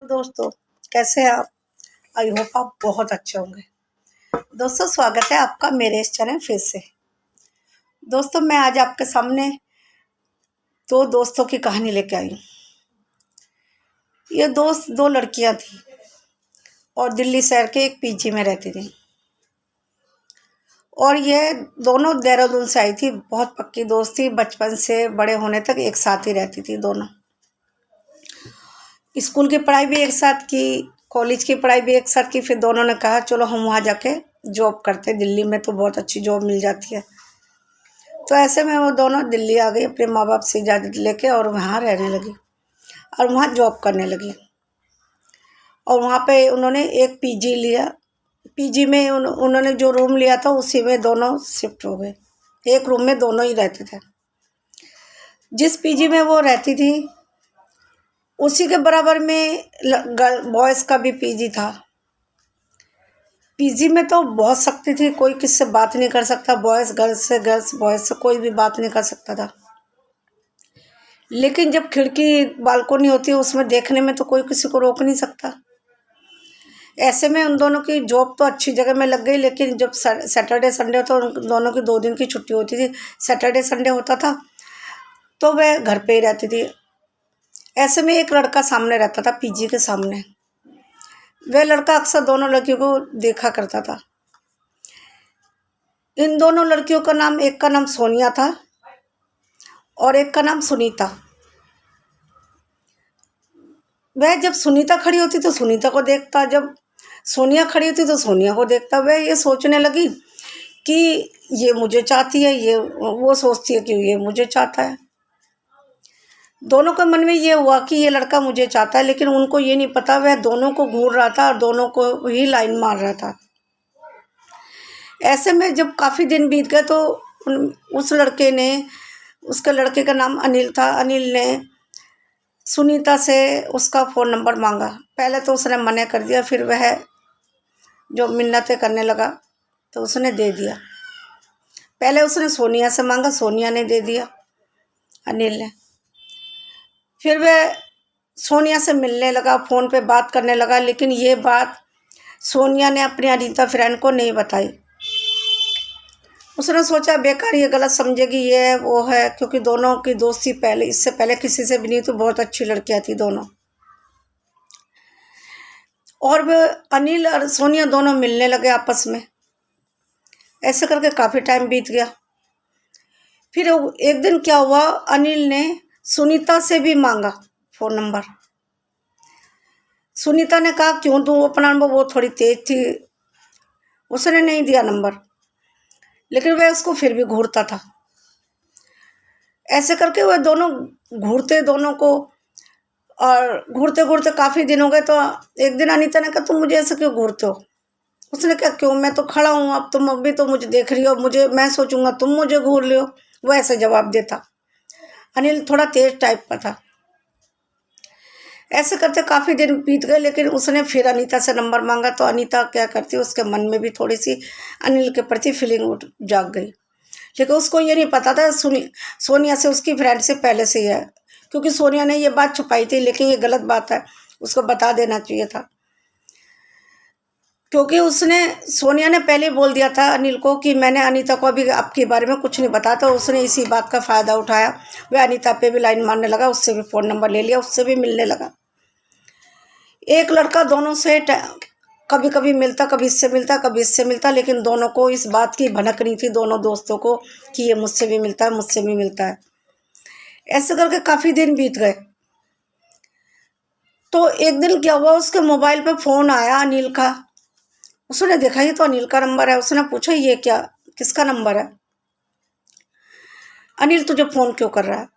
दोस्तों, कैसे हैं आप? आई होप आप बहुत अच्छे होंगे। दोस्तों, स्वागत है आपका मेरे इस चैनल फिर से। दोस्तों, मैं आज आपके सामने दो दोस्तों की कहानी लेके आई हूँ। ये दोस्त दो लड़कियां थी और दिल्ली शहर के एक पीजी में रहती थी। और ये दोनों देहरादून से आई थी। बहुत पक्की दोस्त थी, बचपन से बड़े होने तक एक साथ ही रहती थी दोनों। स्कूल की पढ़ाई भी एक साथ की, कॉलेज की पढ़ाई भी एक साथ की। फिर दोनों ने कहा चलो हम वहाँ जाके जॉब करते, दिल्ली में तो बहुत अच्छी जॉब मिल जाती है। तो ऐसे में वो दोनों दिल्ली आ गई अपने माँ बाप से इजाज़त लेके और वहाँ रहने लगी और वहाँ जॉब करने लगी। और वहाँ पे उन्होंने एक पीजी लिया। पीजी में उन्होंने जो रूम लिया था उसी में दोनों शिफ्ट हो गए। एक रूम में दोनों ही रहते थे। जिस पीजी में वो रहती थी उसी के बराबर में बॉयज़ का भी पीजी था। पीजी में तो बहुत सख्ती थी, कोई किससे बात नहीं कर सकता। बॉयज़ गर्ल्स से, गर्ल्स बॉयज़ से कोई भी बात नहीं कर सकता था। लेकिन जब खिड़की बालकोनी होती है उसमें देखने में तो कोई किसी को रोक नहीं सकता। ऐसे में उन दोनों की जॉब तो अच्छी जगह में लग गई, लेकिन जब सैटरडे संडे तो उन दोनों की 2 दिन की छुट्टी होती थी। सैटरडे संडे होता था तो वह घर पे ही रहती थी। ऐसे में एक लड़का सामने रहता था, पीजी के सामने। वह लड़का अक्सर दोनों लड़कियों को देखा करता था। इन दोनों लड़कियों का नाम, एक का नाम सोनिया था और एक का नाम सुनीता। वह जब सुनीता खड़ी होती तो सुनीता को देखता, जब सोनिया खड़ी होती तो सोनिया को देखता। वह ये सोचने लगी कि ये मुझे चाहती है, ये वो सोचती है कि ये मुझे चाहता है। दोनों के मन में ये हुआ कि ये लड़का मुझे चाहता है, लेकिन उनको ये नहीं पता वह दोनों को घूर रहा था और दोनों को ही लाइन मार रहा था। ऐसे में जब काफ़ी दिन बीत गए तो उस लड़के ने, उसके लड़के का नाम अनिल था, अनिल ने सुनीता से उसका फ़ोन नंबर मांगा। पहले तो उसने मना कर दिया, फिर वह जो मिन्नतें करने लगा तो उसने दे दिया। पहले उसने सोनिया से मांगा, सोनिया ने दे दिया, अनिल ने। फिर वह सोनिया से मिलने लगा, फ़ोन पे बात करने लगा, लेकिन ये बात सोनिया ने अपनी अनीता फ्रेंड को नहीं बताई। उसने सोचा बेकार ये गलत समझेगी, ये है वो है, क्योंकि दोनों की दोस्ती पहले, इससे पहले किसी से भी नहीं, तो बहुत अच्छी लड़कियां थी दोनों। और वे अनिल और सोनिया दोनों मिलने लगे आपस में। ऐसे करके काफ़ी टाइम बीत गया। फिर एक दिन क्या हुआ, अनिल ने सुनीता से भी मांगा फ़ोन नंबर। सुनीता ने कहा क्यों दूँ अपना नंबर, वो थोड़ी तेज थी, उसने नहीं दिया नंबर, लेकिन वह उसको फिर भी घूरता था। ऐसे करके वह दोनों घूरते दोनों को, और घूरते घूरते काफ़ी दिन हो गए। तो एक दिन अनीता ने कहा तुम मुझे ऐसे क्यों घूरते हो? उसने कहा क्यों, मैं तो खड़ा हूँ, अब तुम अभी तो मुझे देख रही हो, मुझे, मैं सोचूंगा तुम मुझे घूर रही हो। वो ऐसे जवाब देता। अनिल थोड़ा तेज टाइप का था। ऐसे करते काफ़ी दिन बीत गए, लेकिन उसने फिर अनीता से नंबर मांगा। तो अनीता क्या करती, उसके मन में भी थोड़ी सी अनिल के प्रति फीलिंग जाग गई। लेकिन उसको ये नहीं पता था सोनिया से उसकी फ्रेंडशिप पहले से ही है, क्योंकि सोनिया ने ये बात छुपाई थी, लेकिन ये गलत बात है, उसको बता देना चाहिए था। क्योंकि उसने, सोनिया ने पहले बोल दिया था अनिल को कि मैंने अनीता को अभी आपके बारे में कुछ नहीं बताया। तो उसने इसी बात का फ़ायदा उठाया, वह अनीता पे भी लाइन मारने लगा, उससे भी फ़ोन नंबर ले लिया, उससे भी मिलने लगा। एक लड़का दोनों से कभी कभी मिलता, कभी इससे मिलता, कभी इससे मिलता, लेकिन दोनों को इस बात की भनक नहीं थी, दोनों दोस्तों को, कि ये मुझसे भी मिलता है, मुझसे भी मिलता है। ऐसे करके काफ़ी दिन बीत गए। तो एक दिन क्या हुआ, उसके मोबाइल पे फ़ोन आया अनिल का। उसने देखा ये तो अनिल का नंबर है। उसने पूछा ये क्या, किसका नंबर है? अनिल तुझे फ़ोन क्यों कर रहा है?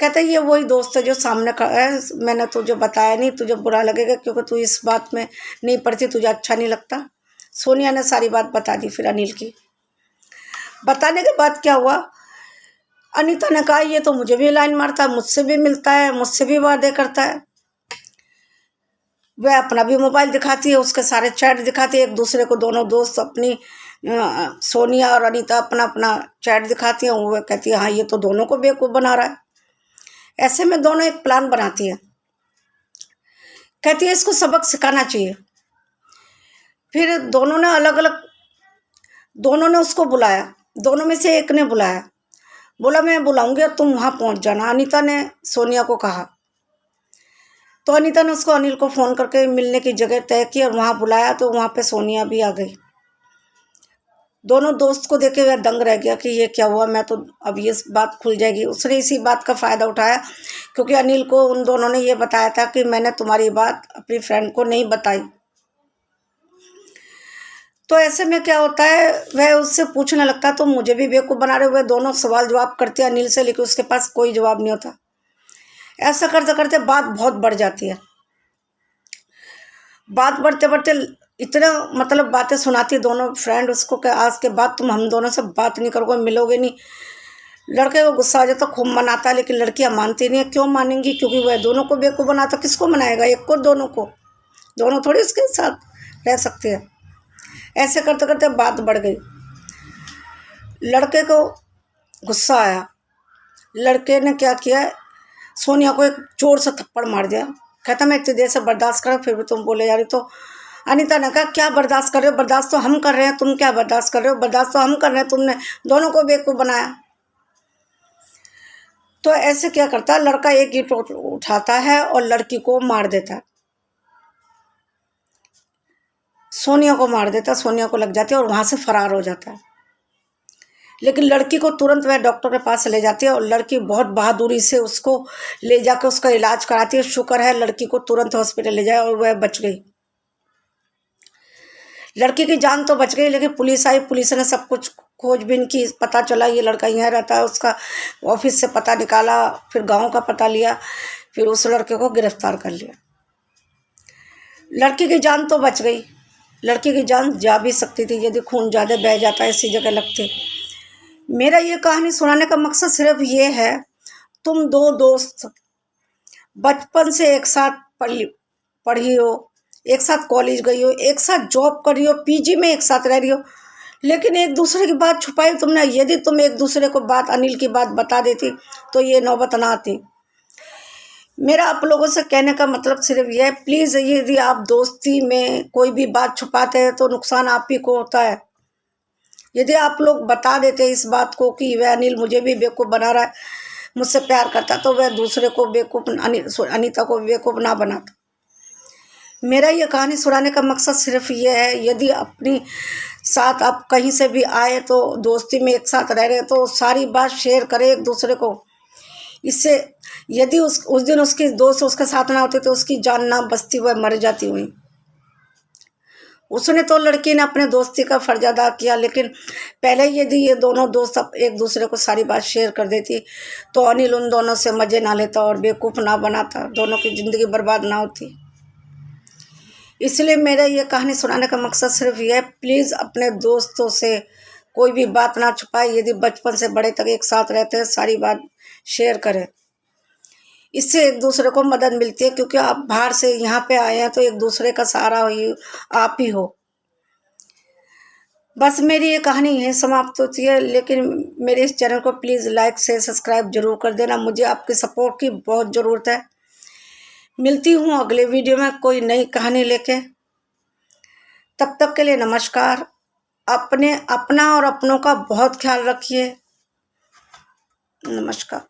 कहता है ये वही दोस्त है जो सामने खड़ा है, मैंने तुझे बताया नहीं, तुझे बुरा लगेगा क्योंकि तू इस बात में नहीं पड़ती, तुझे अच्छा नहीं लगता। सोनिया ने सारी बात बता दी फिर अनिल की। बताने के बाद क्या हुआ, अनीता ने कहा ये तो मुझे भी लाइन मारता है, मुझसे भी मिलता है, मुझसे भी वादे करता है। वह अपना भी मोबाइल दिखाती है, उसके सारे चैट दिखाती है एक दूसरे को, दोनों दोस्त अपनी, सोनिया और अनीता अपना अपना चैट दिखाती हैं। वो कहती है हाँ ये तो दोनों को बेवकूफ़ बना रहा है। ऐसे में दोनों एक प्लान बनाती है कहती है इसको सबक सिखाना चाहिए। फिर दोनों ने अलग अलग, दोनों ने उसको बुलाया, दोनों में से एक ने बुलाया, बोला मैं बुलाऊंगी और तुम वहाँ पहुँच जाना। अनीता ने सोनिया को कहा, तो अनीता ने उसको अनिल को फ़ोन करके मिलने की जगह तय की और वहाँ बुलाया। तो वहाँ पे सोनिया भी आ गई। दोनों दोस्त को देखे वह दंग रह गया कि ये क्या हुआ, मैं तो अब ये बात खुल जाएगी। उसने इसी बात का फ़ायदा उठाया क्योंकि अनिल को उन दोनों ने ये बताया था कि मैंने तुम्हारी बात अपनी फ्रेंड को नहीं बताई। तो ऐसे में क्या होता है, वह उससे पूछने लगता तो मुझे भी बेवकूफ़ बना रहे हुए, दोनों सवाल जवाब करते अनिल से, लेकिन उसके पास कोई जवाब नहीं होता। ऐसा करते करते बात बहुत बढ़ जाती है। बात बढ़ते बढ़ते इतना मतलब बातें सुनाती दोनों फ्रेंड उसको कि आज के बाद तुम हम दोनों से बात नहीं करोगे, मिलोगे नहीं। लड़के को गुस्सा आ जाता, खूब मनाता है, लेकिन लड़कियां मानती नहीं है। क्यों मानेंगी? क्योंकि वह दोनों को बेवकूफ़ बनाता। किसको मनाएगा? एक को, दोनों को? दोनों थोड़ी उसके साथ रह सकते हैं। ऐसे करते करते बात बढ़ गई। लड़के को गुस्सा आया। लड़के ने क्या किया, सोनिया को एक जोर से थप्पड़ मार दिया। कहता मैं इतनी देर से बर्दाश्त कर, फिर भी तुम बोले जा रही। तो अनीता ने कहा क्या बर्दाश्त कर रहे हो? बर्दाश्त तो हम कर रहे हैं, तुम क्या बर्दाश्त कर रहे हो? बर्दाश्त तो हम कर रहे हैं, तुमने दोनों को बेवकूफ़ बनाया। तो ऐसे क्या करता है, लड़का एक ईंट उठाता है और लड़की को मार देता है। सोनिया को मार देता है, सोनिया को लग जाती है और वहाँ से फरार हो जाता है। लेकिन लड़की को तुरंत वह डॉक्टर के पास ले जाती है और लड़की बहुत बहादुरी से उसको ले जाकर उसका इलाज कराती है। शुक्र है लड़की को तुरंत हॉस्पिटल ले जाए और वह बच गई। लड़की की जान तो बच गई, लेकिन पुलिस आई, पुलिस ने सब कुछ खोजबीन की, पता चला ये लड़का यहाँ रहता है। उसका ऑफिस से पता निकाला, फिर गांव का पता लिया, फिर उस लड़के को गिरफ्तार कर लिया। लड़की की जान तो बच गई। लड़की की जान जा भी सकती थी यदि खून ज़्यादा बह जाता है, इसी जगह लगते। मेरा ये कहानी सुनाने का मकसद सिर्फ ये है, तुम दो दोस्त बचपन से एक साथ पढ़ी हो, एक साथ कॉलेज गई हो, एक साथ जॉब कर रही हो, पीजी में एक साथ रह रही हो, लेकिन एक दूसरे की बात छुपाई तुमने। यदि तुम एक दूसरे को बात, अनिल की बात बता देती तो ये नौबत ना आती। मेरा आप लोगों से कहने का मतलब सिर्फ यह है, प्लीज़ यदि आप दोस्ती में कोई भी बात छुपाते हैं तो नुकसान आप ही को होता है। यदि आप लोग बता देते इस बात को कि वह अनिल मुझे भी बेवकूफ़ बना रहा है, मुझसे प्यार करता, तो वह दूसरे को बेवकूफ़, अनीता को बेवकूफ़ ना बनाता। मेरा ये कहानी सुनाने का मकसद सिर्फ ये है, यदि अपनी साथ आप कहीं से भी आए तो दोस्ती में एक साथ रह रहे तो सारी बात शेयर करें एक दूसरे को। इससे यदि उस दिन उसकी दोस्त उसके साथ ना होती तो उसकी जान ना बचती, वह मर जाती हुई। उसने तो, लड़की ने अपने दोस्ती का फर्ज अदा किया, लेकिन पहले यदि ये दोनों दोस्त एक दूसरे को सारी बात शेयर कर देती तो अनिल उन दोनों से मज़े ना लेता और बेवकूफ़ ना बनाता, दोनों की ज़िंदगी बर्बाद ना होती। इसलिए मेरा ये कहानी सुनाने का मकसद सिर्फ ये है, प्लीज़ अपने दोस्तों से कोई भी बात ना छुपाए। यदि बचपन से बड़े तक एक साथ रहते हैं, सारी बात शेयर करें। इससे एक दूसरे को मदद मिलती है, क्योंकि आप बाहर से यहाँ पे आए हैं तो एक दूसरे का सहारा ही आप ही हो। बस मेरी ये कहानी यहीं समाप्त होती है, लेकिन मेरे इस चैनल को प्लीज़ लाइक से सब्सक्राइब जरूर कर देना। मुझे आपकी सपोर्ट की बहुत ज़रूरत है। मिलती हूँ अगले वीडियो में कोई नई कहानी लेके। तब तक के लिए नमस्कार। अपना और अपनों का बहुत ख्याल रखिए। नमस्कार।